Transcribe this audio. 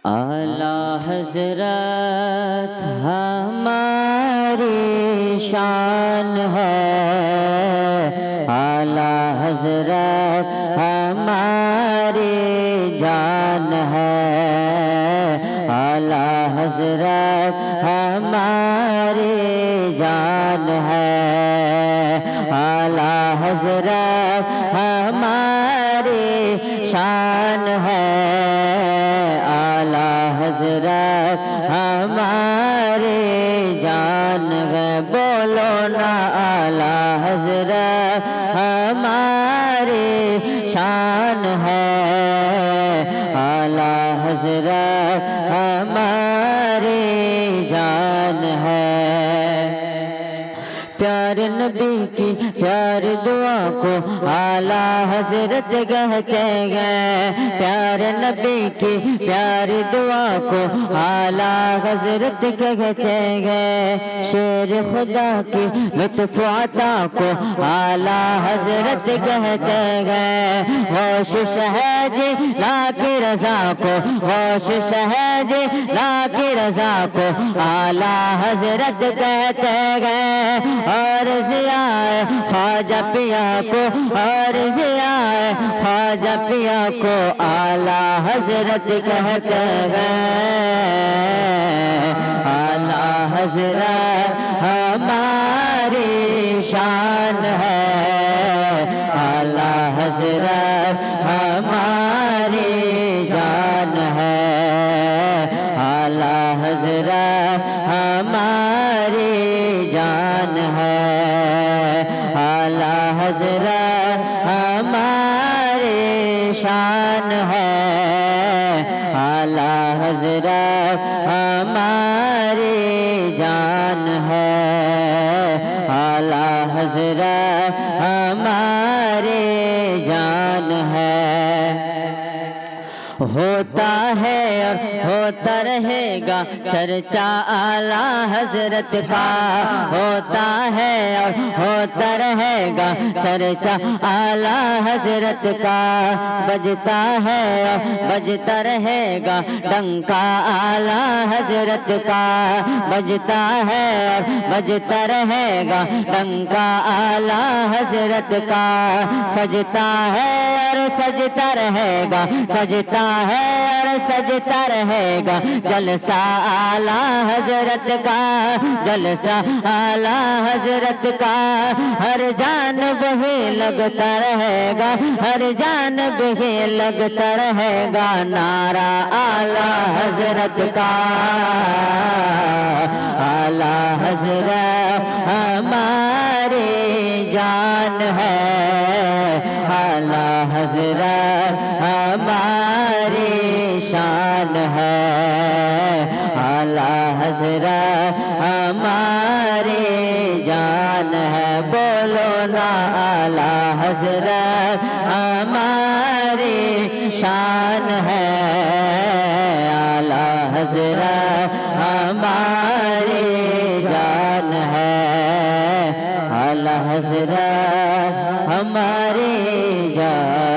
اعلیٰ حضرت ہماری شان ہے، اعلیٰ حضرت ہماری جان ہے، اعلیٰ حضرت ہماری جان ہے، اعلیٰ حضرت ہماری شان ہے، اعلیٰ حضرت ہماری جان ہے، بولو نا اعلیٰ حضرت ہماری شان ہے، اعلیٰ حضرت ہماری جان ہے۔ پیارے نبی کی پیاری دعا کو اعلیٰ حضرت کہتے گئے، پیارے نبی کی پیاری دعا کو اعلیٰ حضرت کہتے گئے، شیر خدا کی لطف عطا کو اعلیٰ حضرت کہتے گئے، کوشش ہے جی لا کی رضا کو، کوشش ہے جی لا کی رضا کو اعلیٰ حضرت کہتے گئے، اور ضیاء خواجہ پیا کو، اور ضیاء خواجہ پیا کو اعلیٰ حضرت کہتے گئے، اعلیٰ حضرت ہماری شان ہے، اعلیٰ حضرت ہماری جان ہے، اعلیٰ حضرت ہماری جان ہے، اعلیٰ حضرت ہماری شان ہے، اعلیٰ حضرت ہماری جان ہے، اعلیٰ حضرت ہماری جان ہے۔ ہوتا ہے اور ہوتا رہے گا چرچا اعلیٰ حضرت کا، ہوتا ہے اور ہوتا رہے گا چرچا اعلیٰ حضرت کا، بجتا ہے اور بجتا رہے گا ڈنکا اعلیٰ حضرت کا، بجتا ہے اور بجتا رہے گا ڈنکا اعلیٰ حضرت کا، سجتا ہے اور سجتا رہے گا، سجتا ہے اور سجتا رہے گا جلسہ اعلیٰ حضرت کا، جلسہ اعلیٰ حضرت کا، ہر جانب ہی لگتا رہے گا، ہر جانب ہی لگتا رہے گا نعرہ اعلیٰ حضرت کا، اعلیٰ حضرت ہماری جان ہے، اعلیٰ حضرت ہماری شان ہے، اعلیٰ حضرت ہماری جان ہے، بولو نا اعلیٰ حضرت ہماری شان ہے، اعلیٰ حضرت ہماری جان ہے، اعلیٰ حضرت ہماری جان